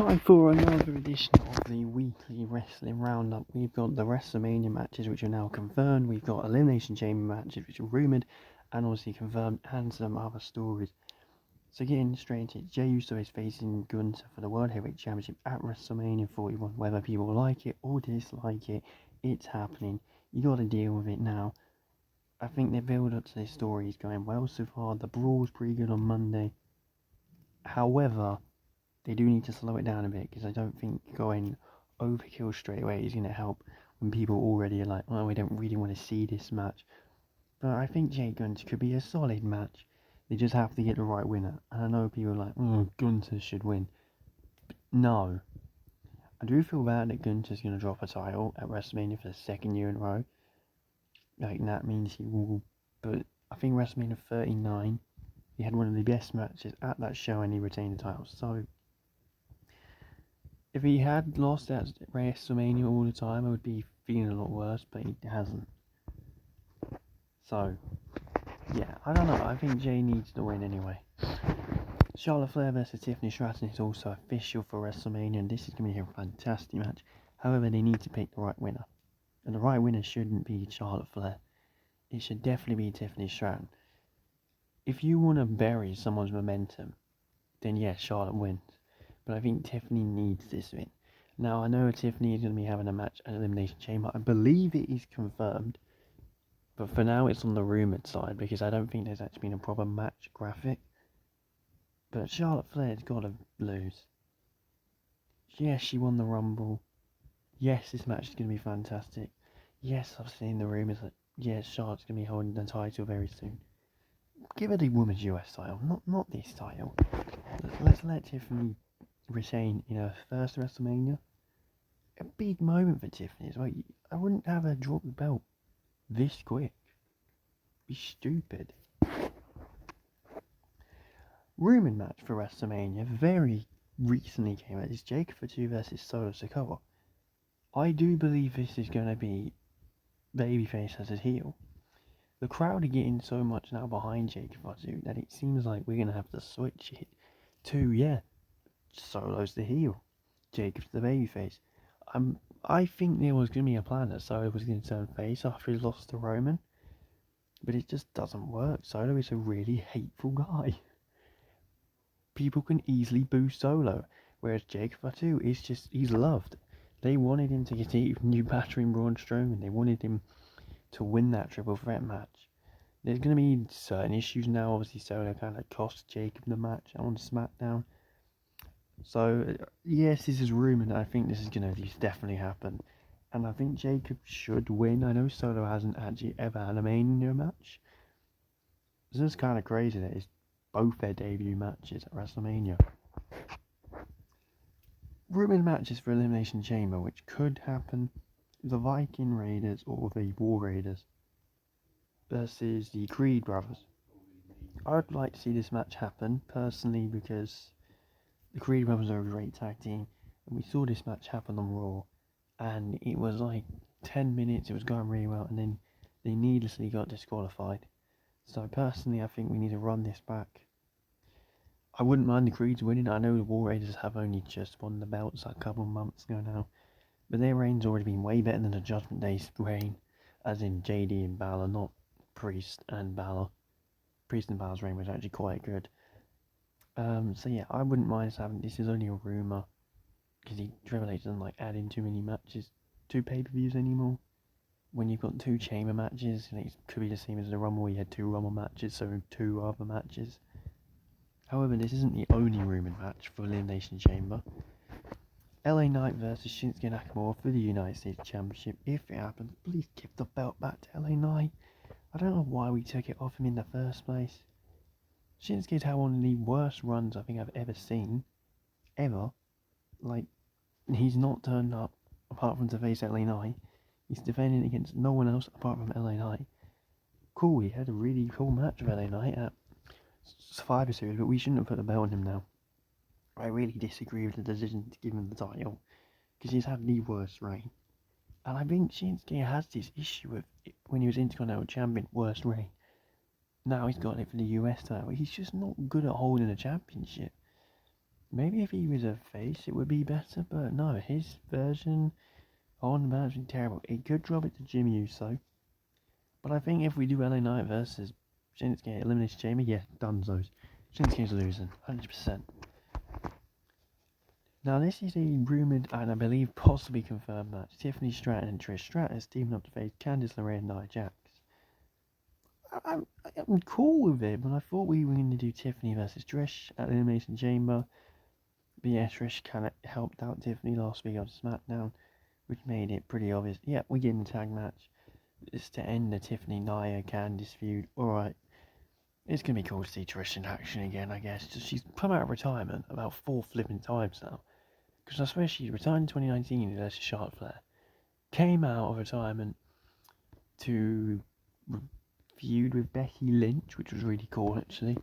Time for another edition of the weekly wrestling roundup. We've got the WrestleMania matches which are now confirmed, we've got Elimination Chamber matches which are rumoured and obviously confirmed, and some other stories. So getting straight into it, Jey Uso is facing Gunther for the World Heavyweight Championship at WrestleMania 41. Whether people like it or dislike it, it's happening. You got to deal with it now. I think the build up to this story is going well so far. The brawl's pretty good on Monday. However, they do need to slow it down a bit, because I don't think going overkill straight away is going to help when people already are like, oh, we don't really want to see this match. But I think Jey Gunther could be a solid match. They just have to get the right winner. And I know people are like, oh, Gunther should win. But no. I do feel bad that Gunther's going to drop a title at WrestleMania for the second year in a row. Like, that means he will. But I think WrestleMania 39, he had one of the best matches at that show and he retained the title. So if he had lost at WrestleMania all the time, I would be feeling a lot worse, but he hasn't. So, yeah, I don't know. I think Jey needs to win anyway. Charlotte Flair versus Tiffany Stratton is also official for WrestleMania, and this is going to be a fantastic match. However, they need to pick the right winner. And the right winner shouldn't be Charlotte Flair. It should definitely be Tiffany Stratton. If you want to bury someone's momentum, then yes, Charlotte wins. But I think Tiffany needs this win. Now, I know Tiffany is going to be having a match at Elimination Chamber. I believe it is confirmed. But for now, it's on the rumoured side, because I don't think there's actually been a proper match graphic. But Charlotte Flair's got to lose. Yes, she won the Rumble. Yes, this match is going to be fantastic. Yes, I've seen the rumours that, yes, Charlotte's going to be holding the title very soon. Give her the Women's US title, not this title. Let's let Tiffany retain in her first WrestleMania. A big moment for Tiffany as well. I wouldn't have her drop the belt this quick. Be stupid. Rumoured match for WrestleMania very recently came out. It's Jake Fatu versus Solo Sikoa. I do believe this is going to be babyface as a heel. The crowd are getting so much now behind Jake Fatu that it seems like we're going to have to switch it to, Solo's the heel, Jacob's the babyface. I think there was going to be a plan that Solo was going to turn face after he lost to Roman, but it just doesn't work. Solo is a really hateful guy. People can easily boo Solo, whereas Jake Fatu is just, he's loved. They wanted him to get new battering Braun Strowman. They wanted him to win that triple threat match. There's going to be certain issues now. Obviously, Solo kind of cost Jacob the match on SmackDown. So, yes, this is rumoured. I think this is going to definitely happen. And I think Jacob should win. I know Solo hasn't actually ever had a Mania match. This is kind of crazy that it's both their debut matches at WrestleMania. Rumoured matches for Elimination Chamber, which could happen: the Viking Raiders or the War Raiders versus the Creed brothers. I would like to see this match happen, personally, because the Creed brothers are a great tag team, and we saw this match happen on Raw, and it was like 10 minutes, it was going really well, and then they needlessly got disqualified. So personally, I think we need to run this back. I wouldn't mind the Creeds winning. I know the War Raiders have only just won the belts a couple of months ago now, but their reign's already been way better than the Judgment Day's reign, as in JD and Balor, not Priest and Balor. Priest and Balor's reign was actually quite good. So yeah, I wouldn't mind us having, this is only a rumour, because Triple H doesn't like adding too many matches to pay-per-views anymore. When you've got 2 chamber matches, and it could be the same as the Rumble, where you had 2 Rumble matches, so 2 other matches. However, this isn't the only rumoured match for Elimination Chamber. LA Knight versus Shinsuke Nakamura for the United States Championship. If it happens, please give the belt back to LA Knight. I don't know why we took it off him in the first place. Shinsuke's had one of the worst runs I think I've ever seen. Ever. Like, he's not turned up apart from to face LA Knight. He's defending against no one else apart from LA Knight. Cool, he had a really cool match with LA Knight at Survivor Series, but we shouldn't have put the belt on him now. I really disagree with the decision to give him the title, because he's had the worst reign. And I think Shinsuke has this issue with it when he was Intercontinental Champion, worst reign. Now he's got it for the US title. He's just not good at holding a championship. Maybe if he was a face, it would be better, but no, his version on the match was terrible. It could drop it to Jimmy Uso, but I think if we do LA Knight versus Shinsuke Elimination Chamber, yeah, donezo's. Shinsuke's losing, 100%. Now, this is a rumoured and I believe possibly confirmed match. Tiffany Stratton and Trish Stratus teaming up to face Candice LeRae and Nia Jax. I'm cool with it, but I thought we were going to do Tiffany versus Trish at the Elimination Chamber. But yeah, Trish kind of helped out Tiffany last week on SmackDown, which made it pretty obvious. Yeah, we get in the tag match. It's to end the Tiffany Nia Candice feud. Alright, it's going to be cool to see Trish in action again, I guess. She's come out of retirement about 4 flipping times now. Because I swear she retired in 2019 as Charlotte Flair. Came out of retirement to feud with Becky Lynch, which was really cool actually.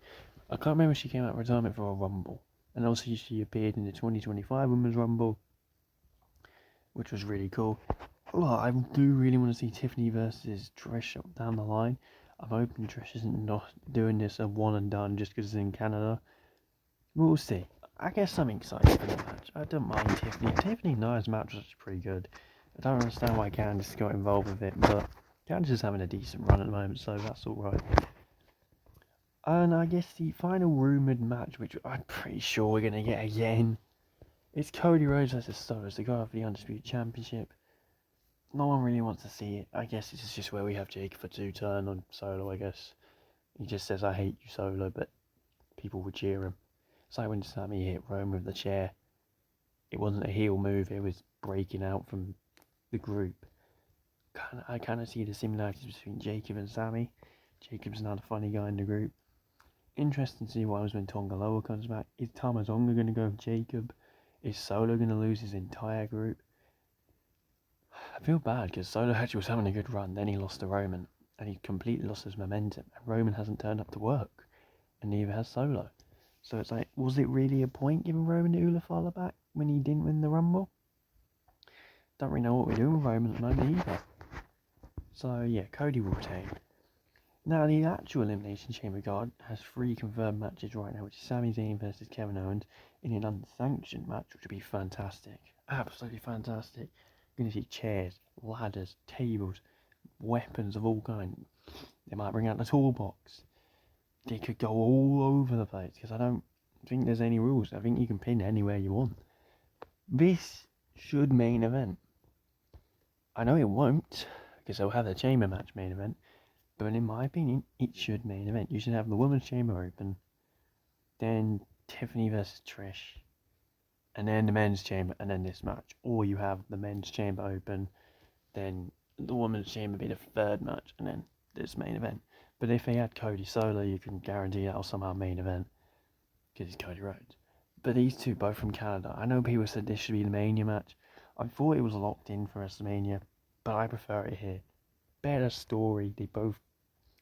I can't remember if she came out of retirement for a Rumble. And also she appeared in the 2025 Women's Rumble, which was really cool. Well, I do really want to see Tiffany versus Trish down the line. I'm hoping Trish isn't not doing this a one and done just because it's in Canada. We'll see. I guess I'm excited for the match. I don't mind Tiffany. Tiffany Nia's match was pretty good. I don't understand why Candice got involved with it, but Candice is having a decent run at the moment, so that's alright. And I guess the final rumoured match, which I'm pretty sure we're going to get again, is Cody Rhodes versus Solo, the guy for the Undisputed Championship. No one really wants to see it. I guess this is just where we have Jacob for 2 turn on Solo, I guess. He just says, I hate you, Solo, but people would cheer him. It's like when Sammy hit Roman with the chair. It wasn't a heel move, it was breaking out from the group. I kind of see the similarities between Jacob and Sammy. Jacob's not a funny guy in the group. Interesting to see what happens when Tonga Loa comes back. Is Tama Tonga going to go with Jacob? Is Solo going to lose his entire group? I feel bad because Solo actually was having a good run, then he lost to Roman. And he completely lost his momentum. And Roman hasn't turned up to work. And neither has Solo. So it's like, was it really a point giving Roman the Ulafala back when he didn't win the Rumble? Don't really know what we're doing with Roman at the moment either. So yeah, Cody will retain. Now the actual Elimination Chamber card has 3 confirmed matches right now, which is Sami Zayn versus Kevin Owens in an unsanctioned match, which would be fantastic. Absolutely fantastic. You're going to see chairs, ladders, tables, weapons of all kinds. They might bring out the toolbox. They could go all over the place because I don't think there's any rules. I think you can pin anywhere you want. This should main event. I know it won't because they'll have the chamber match main event, but in my opinion, it should main event. You should have the women's chamber open, then Tiffany versus Trish, and then the men's chamber, and then this match. Or you have the men's chamber open, then the women's chamber be the 3rd match, and then this main event. But if they had Cody Solo, you can guarantee that'll somehow main event, because it's Cody Rhodes. But these two, both from Canada, I know people said this should be the Mania match. I thought it was locked in for WrestleMania, but I prefer it here. Better story, they both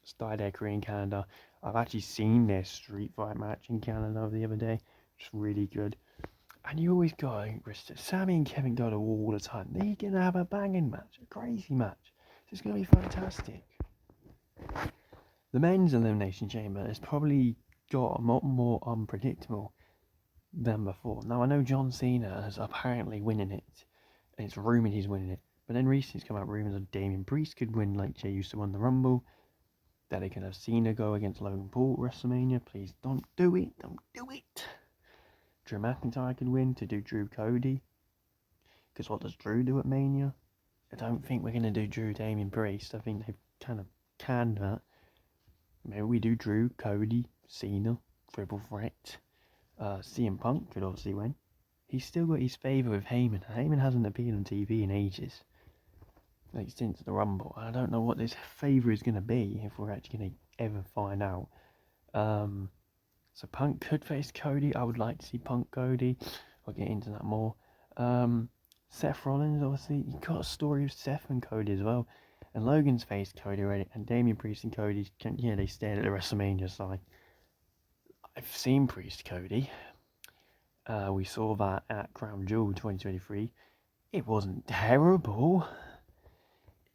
started their career in Canada. I've actually seen their street fight match in Canada the other day. It's really good. And you always go, Sammy and Kevin go to war all the time. They're going to have a banging match, a crazy match. It's going to be fantastic. The men's Elimination Chamber has probably got a lot more unpredictable than before. Now, I know John Cena is apparently winning it, and it's rumoured he's winning it. But then recently it's come out rumours of Damian Priest could win like Jey used to win the Rumble. That they can have Cena go against Logan Paul at WrestleMania. Please don't do it. Don't do it. Drew McIntyre could win to do Drew Cody. Because what does Drew do at Mania? I don't think we're going to do Drew Damian Priest. I think they've kind of canned that. Maybe we do Drew, Cody, Cena, triple threat. CM Punk could obviously win. He's still got his favour with Heyman. Heyman hasn't appeared on TV in ages. Like since the Rumble. I don't know what this favour is going to be if we're actually going to ever find out. So Punk could face Cody. I would like to see Punk Cody. I'll get into that more. Seth Rollins, obviously. You've got a story with Seth and Cody as well. And Logan's faced Cody already. And Damian Priest and Cody, they stayed at the WrestleMania side. I've seen Priest Cody. We saw that at Crown Jewel 2023. It wasn't terrible.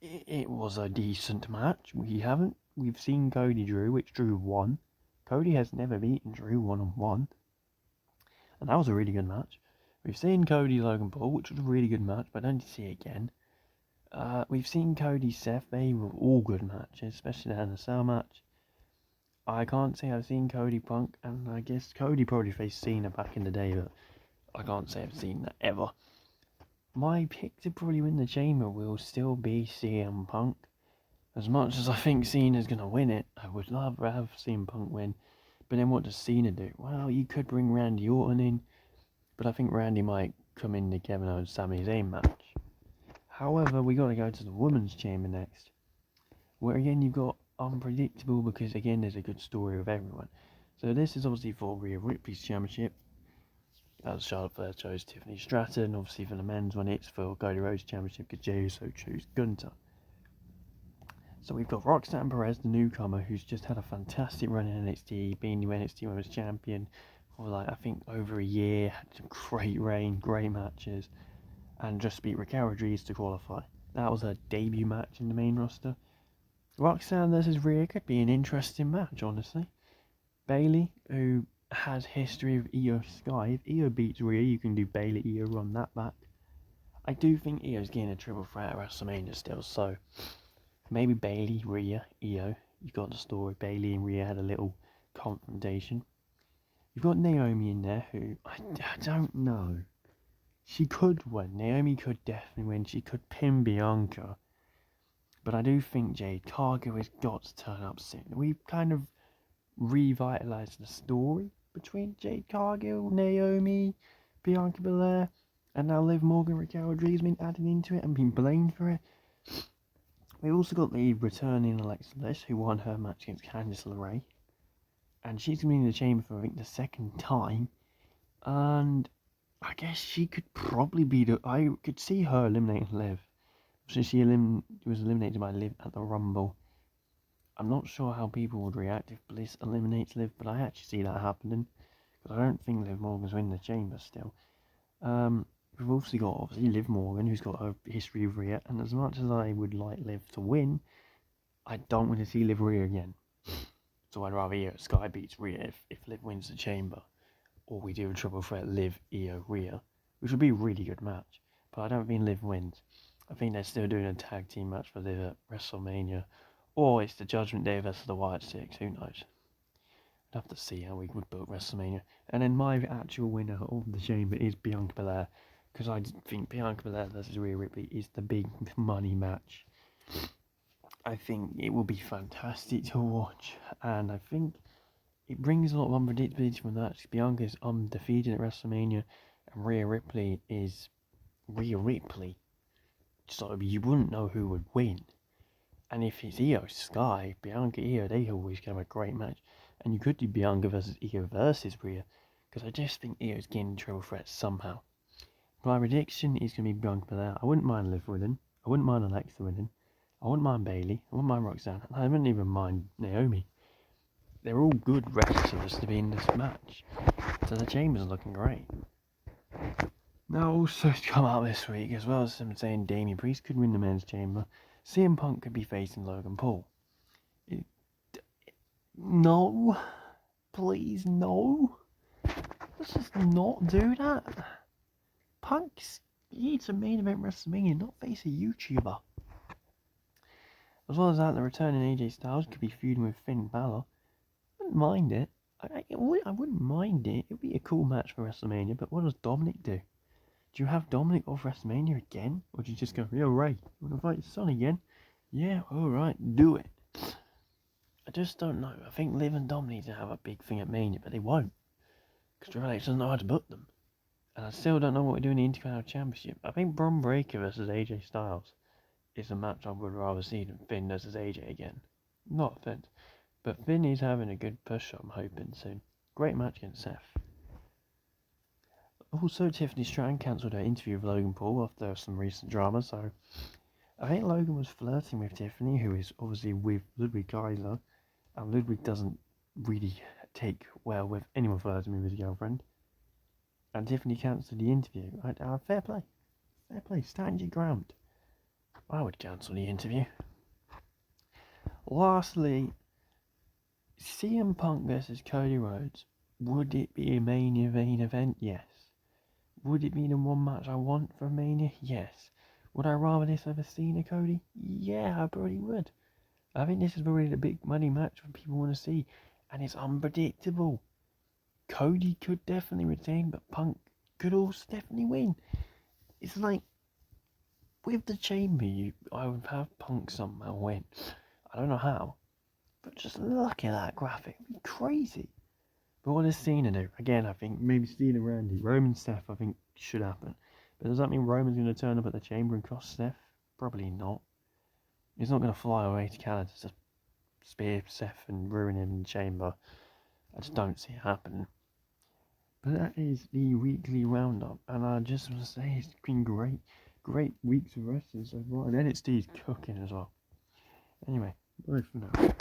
It was a decent match. We've seen Cody Drew, which Drew won. Cody has never beaten Drew 1-on-1. and that was a really good match. We've seen Cody Logan Paul, which was a really good match, but I don't need to see it again. We've seen Cody Seth, they were all good matches, especially the Hell in a Cell match. I can't say I've seen Cody Punk, and I guess Cody probably faced Cena back in the day, but I can't say I've seen that ever. My pick to probably win the Chamber will still be CM Punk. As much as I think Cena's going to win it, I would love to have CM Punk win. But then what does Cena do? Well, you could bring Randy Orton in, but I think Randy might come in the Kevin Owens Sami Zayn match. However, we got to go to the Women's Chamber next, where again you've got unpredictable, because again there's a good story with everyone. So this is obviously for Rhea Ripley's championship, as Charlotte Flair chose Tiffany Stratton. Obviously for the men's one it's for Cody Rhodes championship, because Jey Uso chose Gunther. So we've got Roxanne Perez, the newcomer, who's just had a fantastic run in NXT, being the NXT Women's Champion for I think over a year, had some great reign, great matches, and just beat Raquel Rodriguez to qualify. That was her debut match in the main roster. Roxanne versus Rhea could be an interesting match, honestly. Bayley, who has history of Io Sky, if Io beats Rhea, you can do Bayley Io, run that back. I do think Io's getting a triple threat at WrestleMania still, so maybe Bayley, Rhea, Io. You've got the story. Bayley and Rhea had a little confrontation. You've got Naomi in there, who I don't know. She could win. Naomi could definitely win. She could pin Bianca. But I do think Jade Cargill has got to turn up soon. We've kind of revitalised the story between Jade Cargill, Naomi, Bianca Belair, and now Liv Morgan, Raquel Rodriguez been added into it and been blamed for it. We've also got the returning Alexa Bliss, who won her match against Candice LeRae. And she's going to be in the Chamber for, I think, the second time. And I guess she could probably be I could see her eliminating Liv. So she was eliminated by Liv at the Rumble. I'm not sure how people would react if Bliss eliminates Liv, but I actually see that happening. Because I don't think Liv Morgan's winning the Chamber still. We've also got, obviously, Liv Morgan, who's got a history of Rhea. And as much as I would like Liv to win, I don't want to see Liv Rhea again. So I'd rather Io Sky beats Rhea if Liv wins the Chamber. Or we do a triple threat Liv, Io, Rhea, which would be a really good match. But I don't think Liv wins. I think they're still doing a tag team match for Liv at WrestleMania. Or it's the Judgment Day versus the Wyatt Six, who knows. I'd have to see how we would book WrestleMania. And then my actual winner of the Chamber is Bianca Belair. Because I think Bianca Belair versus Rhea Ripley is the big money match. I think it will be fantastic to watch. And I think it brings a lot of unpredictability from that. Bianca is undefeated at WrestleMania. And Rhea Ripley is Rhea Ripley. So you wouldn't know who would win. And if it's Io Sky, Bianca Io, they always can have a great match. And you could do Bianca versus Io versus Rhea. Because I just think Io's getting triple threat somehow. My prediction is going to be Bianca Belair. I wouldn't mind Liv winning. I wouldn't mind Alexa winning. I wouldn't mind Bayley. I wouldn't mind Roxanne. I wouldn't even mind Naomi. They're all good wrestlers to be in this match. So the Chamber's looking great. Now also to come out this week, as well as them saying Damian Priest could win the men's Chamber, CM Punk could be facing Logan Paul. No. Please, no. Let's just not do that. Punk's needs a main event WrestleMania, not face a YouTuber. As well as that, the returning AJ Styles could be feuding with Finn Balor. I wouldn't mind it. I wouldn't mind it. It would be a cool match for WrestleMania, but what does Dominic do? Do you have Dominic off WrestleMania again? Or do you just go, yo, Ray, you want to fight your son again? Yeah, alright, do it. I just don't know. I think Liv and Dom need to have a big thing at Mania, but they won't. Because Triple H doesn't know how to book them. And I still don't know what we do in the Intercontinental Championship. I think Bron Breakker versus AJ Styles is a match I would rather see than Finn versus AJ again. Not offense. But Finn is having a good push, I'm hoping soon. Great match against Seth. Also, Tiffany Stratton cancelled her interview with Logan Paul after some recent drama, so I think Logan was flirting with Tiffany, who is obviously with Ludwig Kaiser, and Ludwig doesn't really take well with anyone flirting with his girlfriend. And Tiffany cancelled the interview. Fair play. Fair play. Stand your ground. I would cancel the interview. Lastly, CM Punk versus Cody Rhodes. Would it be a Mania main event? Yes. Would it be the one match I want for Mania? Yes. Would I rather this over Cena, Cody? Yeah, I probably would. I think this is probably the big money match that people want to see, and it's unpredictable. Cody could definitely retain, but Punk could also definitely win. It's like, with the Chamber, I would have Punk somehow win. I don't know how, but just look at that graphic. It'd be crazy. But what does Cena do? Again, I think maybe Cena, Randy, Roman, Steph, I think should happen. But does that mean Roman's going to turn up at the Chamber and cross Steph? Probably not. He's not going to fly away to Canada to spear Seth and ruin him in the Chamber. I just don't see it happening. But that is the weekly roundup, and I just want to say it's been great weeks of wrestling so far, and NXT is cooking as well. Anyway, bye for now.